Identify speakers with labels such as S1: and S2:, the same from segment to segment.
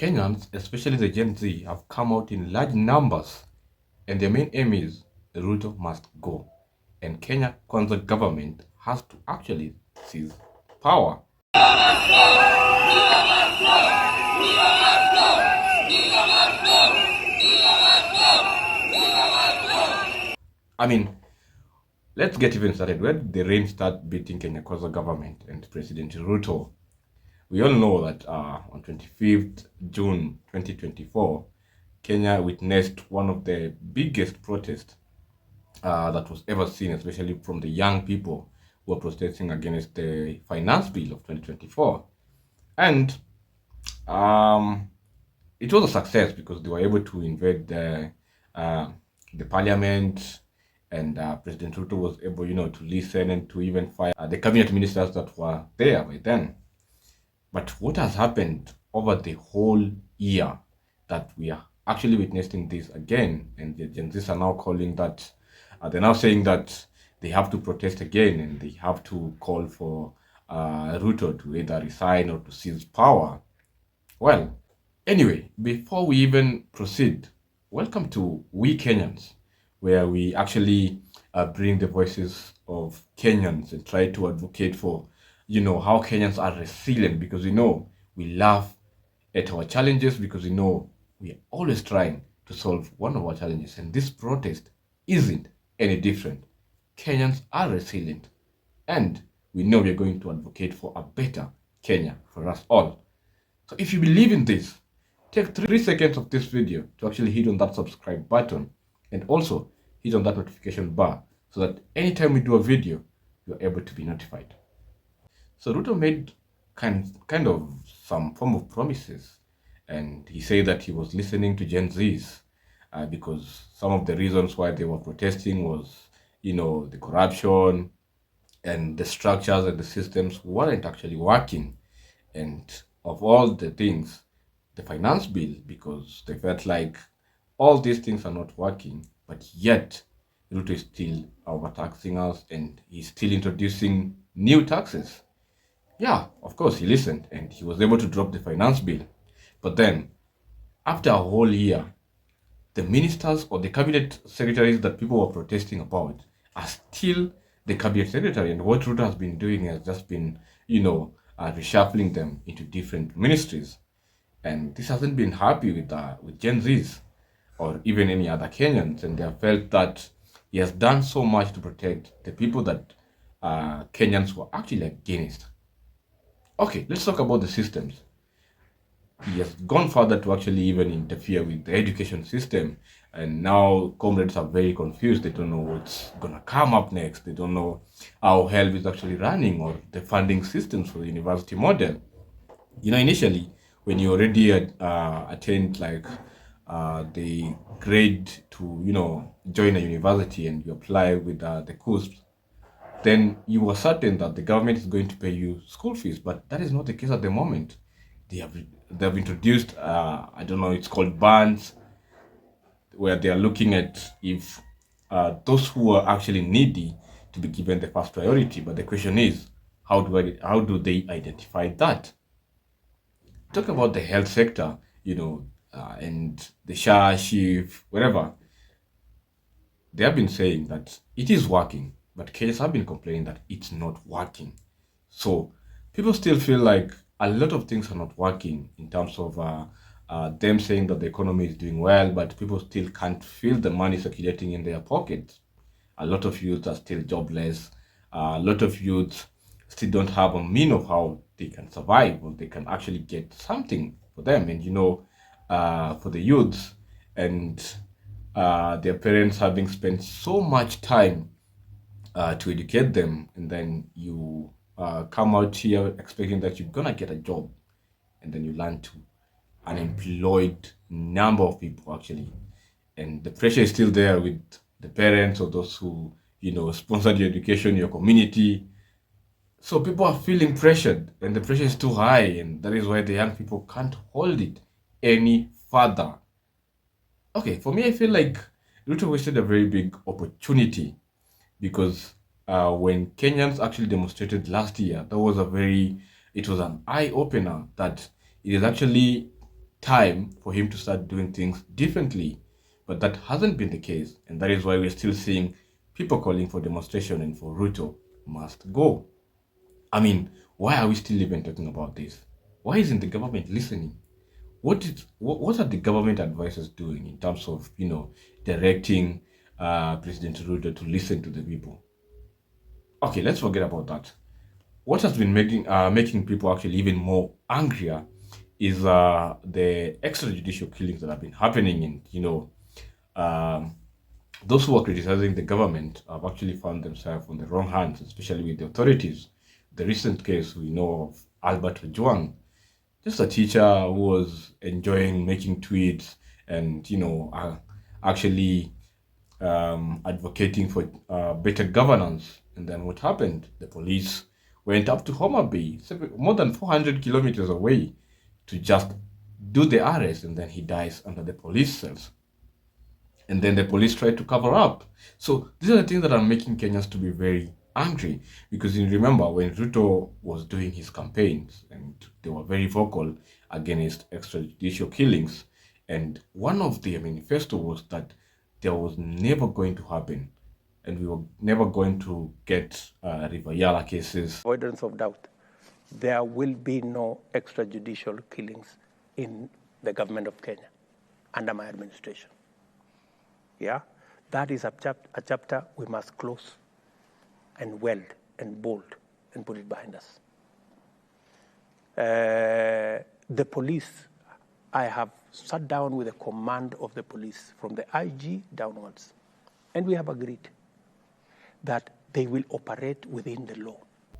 S1: Kenyans, especially the Gen Z, have come out in large numbers, and their main aim is Ruto must go, and Kenya Kwanza government has to actually seize power. I mean, let's get even started. Where did the rain start beating Kenya Kwanza government and President Ruto? We all know that on 25th June 2024, Kenya witnessed one of the biggest protests that was ever seen, especially from the young people who were protesting against the finance bill of 2024. And it was a success because they were able to invade the parliament, and President Ruto was able, to listen and to even fire the cabinet ministers that were there by then. But what has happened over the whole year that we are actually witnessing this again, and the Gen Zs are now calling that, they're now saying that they have to protest again and they have to call for Ruto to either resign or to seize power. Well, anyway, before we even proceed, welcome to WeeKenyans, where we actually bring the voices of Kenyans and try to advocate for how Kenyans are resilient, because we laugh at our challenges, because we are always trying to solve one of our challenges, and this protest isn't any different. Kenyans are resilient, and we know we're going to advocate for a better Kenya for us all. So if you believe in this, take 3 seconds of this video to actually hit on that subscribe button, and also hit on that notification bar so that anytime we do a video, you're able to be notified. So Ruto made kind of some form of promises, and he said that he was listening to Gen Zs because some of the reasons why they were protesting was, the corruption and the structures and the systems weren't actually working. And of all the things, the finance bill, because they felt like all these things are not working, but yet Ruto is still overtaxing us and he's still introducing new taxes. Yeah, of course, he listened and he was able to drop the finance bill. But then, after a whole year, the ministers or the cabinet secretaries that people were protesting about are still the cabinet secretary. And what Ruto has been doing has just been, reshuffling them into different ministries. And this hasn't been happy with Gen Zs or even any other Kenyans. And they have felt that he has done so much to protect the people that Kenyans were actually against. Okay, let's talk about the systems. He has gone further to actually even interfere with the education system. And now comrades are very confused. They don't know what's going to come up next. They don't know how health is actually running or the funding systems for the university model. Initially, when you already attained the grade to, join a university and you apply with the CUSP, then you are certain that the government is going to pay you school fees. But that is not the case at the moment. They have introduced, it's called bands, where they are looking at if those who are actually needy to be given the first priority. But the question is, how do they identify that? Talk about the health sector, and the SHA, SHIF, whatever. They have been saying that it is working, but Kenyans have been complaining that it's not working. So people still feel like a lot of things are not working in terms of them saying that the economy is doing well, but people still can't feel the money circulating in their pockets. A lot of youths are still jobless. A lot of youths still don't have a mean of how they can survive or they can actually get something for them. And for the youths and their parents having spent so much time to educate them, and then you come out here expecting that you're gonna get a job, and then you land to unemployed number of people actually, and the pressure is still there with the parents or those who sponsored your education, your community. So people are feeling pressured, and the pressure is too high, and that is why the young people can't hold it any further. Okay, for me, I feel like Ruto wasted a very big opportunity, because when Kenyans actually demonstrated last year, it was an eye-opener that it is actually time for him to start doing things differently. But that hasn't been the case, and that is why we're still seeing people calling for demonstration and for Ruto must go. I mean, why are we still even talking about this? Why isn't the government listening? What are the government advisors doing in terms of directing President Ruto to listen to the people? Okay, let's forget about that. What has been making people actually even more angrier is the extrajudicial killings that have been happening in um, those who are criticizing the government have actually found themselves on the wrong hands, especially with the authorities. The recent case we know of Albert Ojwang, just a teacher who was enjoying making tweets and actually advocating for better governance. And then what happened? The police went up to Homa Bay, more than 400 kilometers away, to just do the arrest, and then he dies under the police cells. And then the police tried to cover up. So these are the things that are making Kenyans to be very angry, because you remember when Ruto was doing his campaigns and they were very vocal against extrajudicial killings, and one of their manifesto was that there was never going to happen, and we were never going to get River Yala cases.
S2: Avoidance of doubt. There will be no extrajudicial killings in the government of Kenya under my administration. Yeah, that is a chapter we must close and weld and bolt and put it behind us. The police, I have sat down with the command of the police from the IG downwards, and we have agreed that they will operate within the law.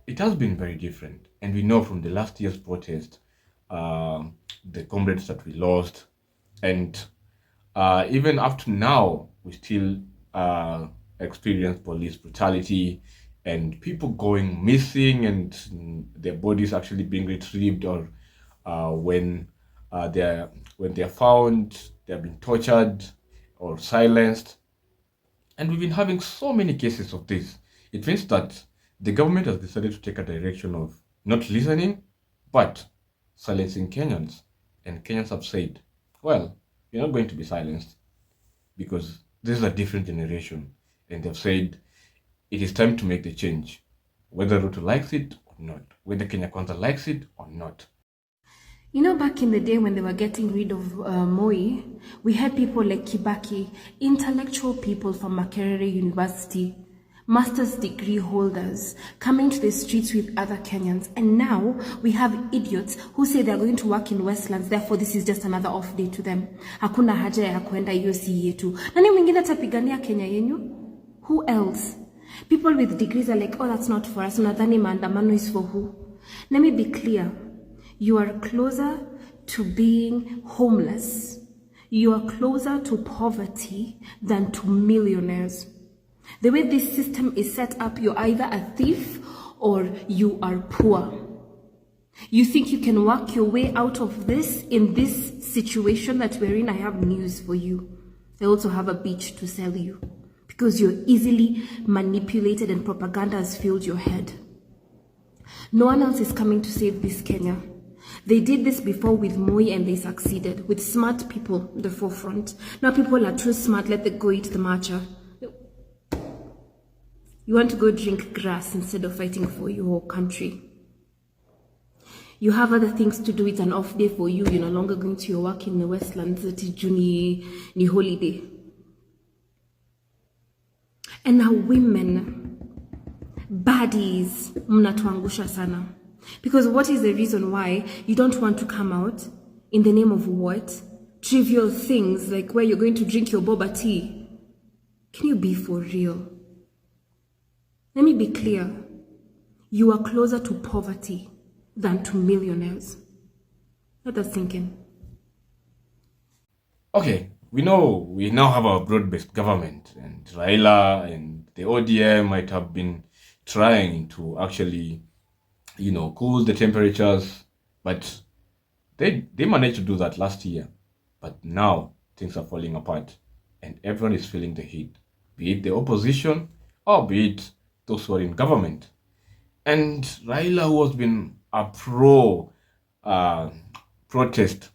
S1: It has been very different, and we know from the last year's protest, the comrades that we lost, and even up to now, we still experience police brutality and people going missing and their bodies actually being retrieved, or when they're found, they're being tortured or silenced. And we've been having so many cases of this. It means that the government has decided to take a direction of not listening, but silencing Kenyans. And Kenyans have said, well, you're not going to be silenced, because this is a different generation. And they've said it is time to make the change, whether Ruto likes it or not, whether Kenya Kwanza likes it or not.
S3: You know, back in the day when they were getting rid of Moi, we had people like Kibaki, intellectual people from Makerere University, master's degree holders, coming to the streets with other Kenyans. And now we have idiots who say they're going to work in Westlands, therefore this is just another off day to them. Hakuna haja ya kuenda hiyo si yetu. Nani mwingine atapigania Kenya yenyu? Who else? People with degrees are like, oh, that's not for us. Unadhani maandamano is for who? Let me be clear. You are closer to being homeless. You are closer to poverty than to millionaires. The way this system is set up, you're either a thief or you are poor. You think you can work your way out of this in this situation that we're in? I have news for you. I also have a beach to sell you, because you're easily manipulated and propaganda has filled your head. No one else is coming to save this Kenya. They did this before with Moi and they succeeded, with smart people in the forefront. Now people are too smart, let them go eat the matcha. You want to go drink grass instead of fighting for your country. You have other things to do. It's an off day for you. You're no longer going to your work in the Westlands. It's Juni ni holiday. And now women, baddies, mnatuangusha sana. Because what is the reason why you don't want to come out? In the name of what? Trivial things like where you're going to drink your boba tea. Can you be for real? Let me be clear. You are closer to poverty than to millionaires. Let that sink in.
S1: Okay, we know we now have a broad-based government, and Raila and the ODM might have been trying to actually, cool the temperatures, but they managed to do that last year. But now things are falling apart, and everyone is feeling the heat, be it the opposition or be it those who are in government. And Raila, who has been a pro protest,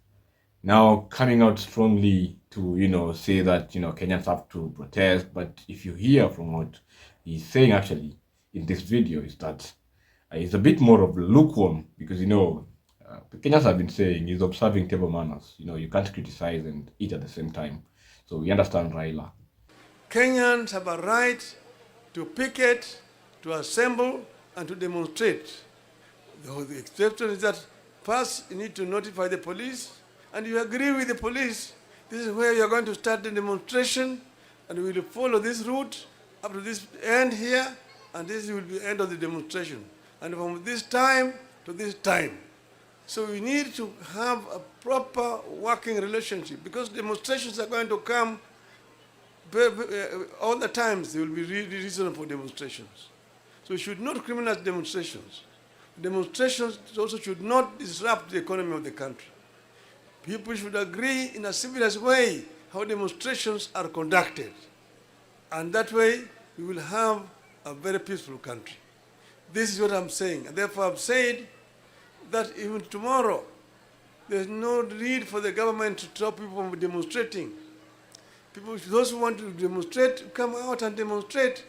S1: now coming out strongly to, say that, Kenyans have to protest. But if you hear from what he's saying actually in this video is that it's a bit more of lukewarm because, the Kenyans have been saying he's observing table manners. You can't criticize and eat at the same time. So we understand Raila.
S4: Kenyans have a right to picket, to assemble, and to demonstrate. The exception is that first you need to notify the police, and you agree with the police. This is where you're going to start the demonstration, and we will follow this route up to this end here, and this will be the end of the demonstration. And from this time to this time. So we need to have a proper working relationship because demonstrations are going to come all the times. There will be reason for demonstrations. So we should not criminalize demonstrations. Demonstrations also should not disrupt the economy of the country. People should agree in a civilized way how demonstrations are conducted. And that way, we will have a very peaceful country. This is what I'm saying. And therefore, I've said that even tomorrow, there's no need for the government to stop people from demonstrating. People, those who want to demonstrate, come out and demonstrate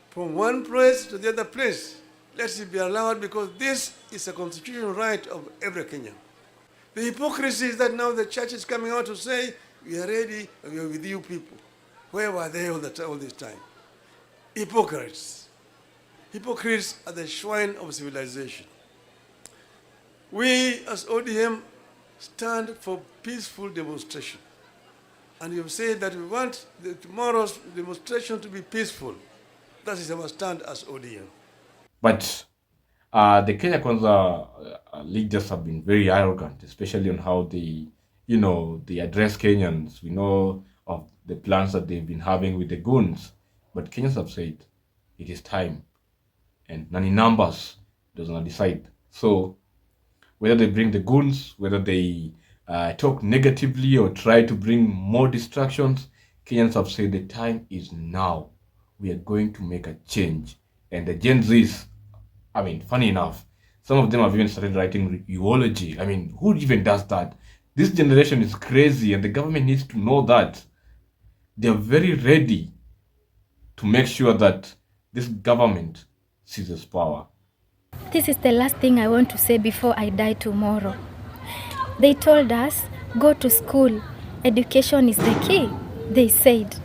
S4: from one place to the other place. Let it be allowed because this is a constitutional right of every Kenyan. The hypocrisy is that now the church is coming out to say, we are ready, we are with you people. Where were they all this time? Hypocrites. Hypocrites are the swine of civilization. We as ODM stand for peaceful demonstration. And you've said that we want tomorrow's demonstration to be peaceful. That is our stand as ODM.
S1: But the Kenya Kwanza leaders have been very arrogant, especially on how they address Kenyans. We know of the plans that they've been having with the goons. But Kenyans have said it is time. And none in numbers does not decide. So whether they bring the goons, whether they talk negatively or try to bring more distractions, Kenyans have said the time is now. We are going to make a change. And the Gen Zs, funny enough, some of them have even started writing eulogy. Who even does that? This generation is crazy and the government needs to know that. They're very ready to make sure that this government seizes power.
S5: This is the last thing I want to say before I die tomorrow. They told us, go to school. Education is the key, they said.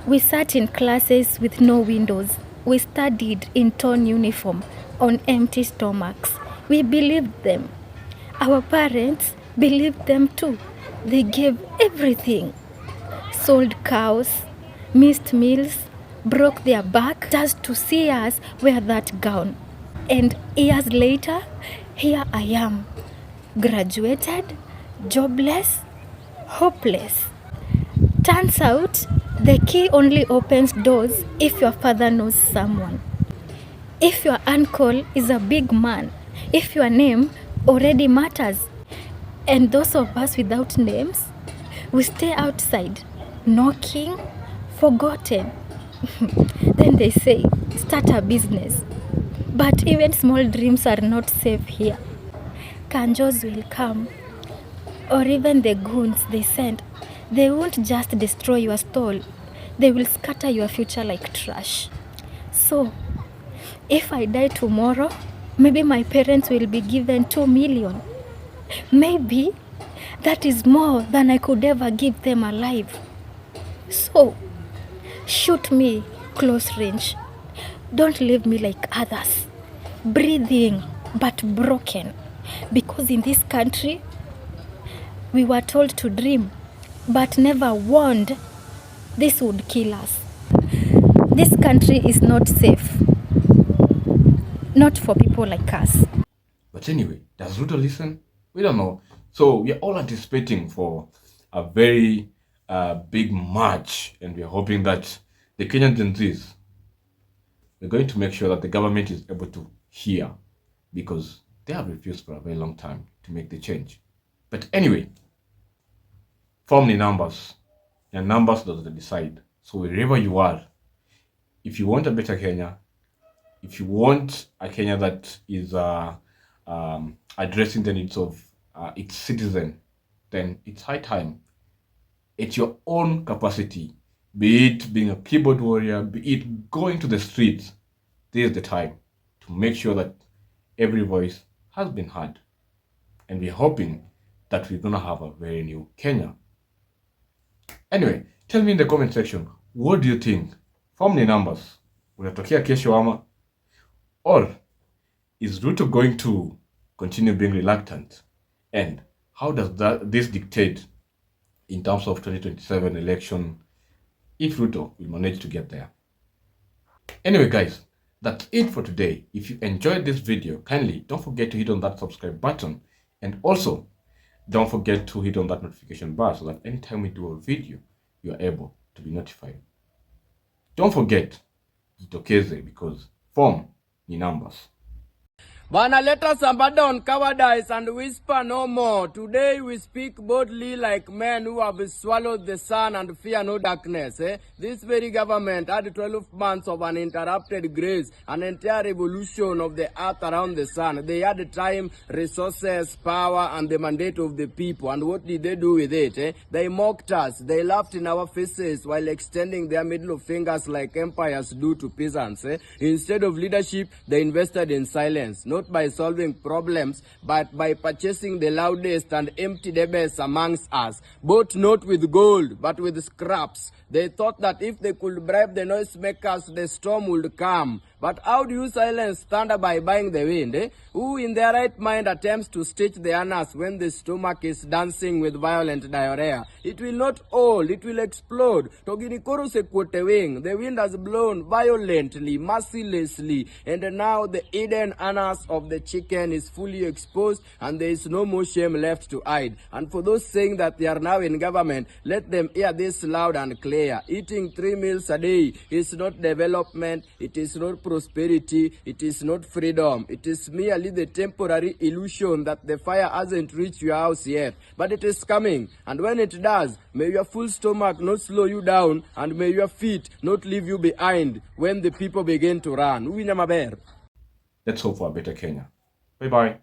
S5: We sat in classes with no windows. We studied in torn uniform on empty stomachs. We believed them. Our parents believed them too. They gave everything. Sold cows, missed meals, broke their back just to see us wear that gown. And years later, here I am, graduated, jobless, hopeless. Turns out, the key only opens doors if your father knows someone. If your uncle is a big man, if your name already matters. And those of us without names, we stay outside, knocking, forgotten. Then they say, start a business. But even small dreams are not safe here. Kanjos will come, or even the goons they send. They won't just destroy your stall. They will scatter your future like trash. So, if I die tomorrow, maybe my parents will be given 2 million. Maybe that is more than I could ever give them alive. So, shoot me close range. Don't leave me like others, breathing but broken. Because in this country, we were told to dream, but never warned this would kill us. This country is not safe. Not for people like us.
S1: But anyway, does Ruto listen? We don't know. So we are all anticipating for a very big march, and we are hoping that the Kenyan Gen Zs, we're going to make sure that the government is able to hear, because they have refused for a very long time to make the change. But anyway, form the numbers, and numbers does the decide. So wherever you are, if you want a better Kenya, if you want a Kenya that is addressing the needs of its citizen, then it's high time, at your own capacity, be it being a keyboard warrior, be it going to the streets, this is the time to make sure that every voice has been heard. And we're hoping that we're going to have a very new Kenya. Anyway, tell me in the comment section, what do you think? Form the numbers. Unatokea kesho ama? Or is Ruto going to continue being reluctant? And how does this dictate in terms of 2027 election if Ruto will manage to get there? Anyway, guys, that's it for today. If you enjoyed this video, kindly don't forget to hit on that subscribe button, and also don't forget to hit on that notification bar so that anytime we do a video, you are able to be notified. Don't forget, jitokeze, because form ni numbers.
S6: Bana, let us abandon cowardice and whisper no more. Today we speak boldly like men who have swallowed the sun and fear no darkness. This very government had 12 months of uninterrupted grace, an entire revolution of the earth around the sun. They had time, resources, power, and the mandate of the people. And what did they do with it? They mocked us. They laughed in our faces while extending their middle fingers like empires do to peasants. Instead of leadership, they invested in silence. Not by solving problems, but by purchasing the loudest and empty debates amongst us, both not with gold, but with scraps. They thought that if they could bribe the noisemakers, the storm would come. But how do you silence thunder by buying the wind? Who in their right mind attempts to stitch the anus when the stomach is dancing with violent diarrhea? It will not hold, it will explode. Toginikoro sekote wing. The wind has blown violently, mercilessly, and now the hidden anus of the chicken is fully exposed, and there is no more shame left to hide. And for those saying that they are now in government, let them hear this loud and clear. Eating 3 meals a day is not development, it is not prosperity, it is not freedom. It is merely the temporary illusion that the fire hasn't reached your house yet. But it is coming, and when it does, may your full stomach not slow you down, and may your feet not leave you behind when the people begin to run.
S1: Let's hope for a better Kenya. Bye-bye.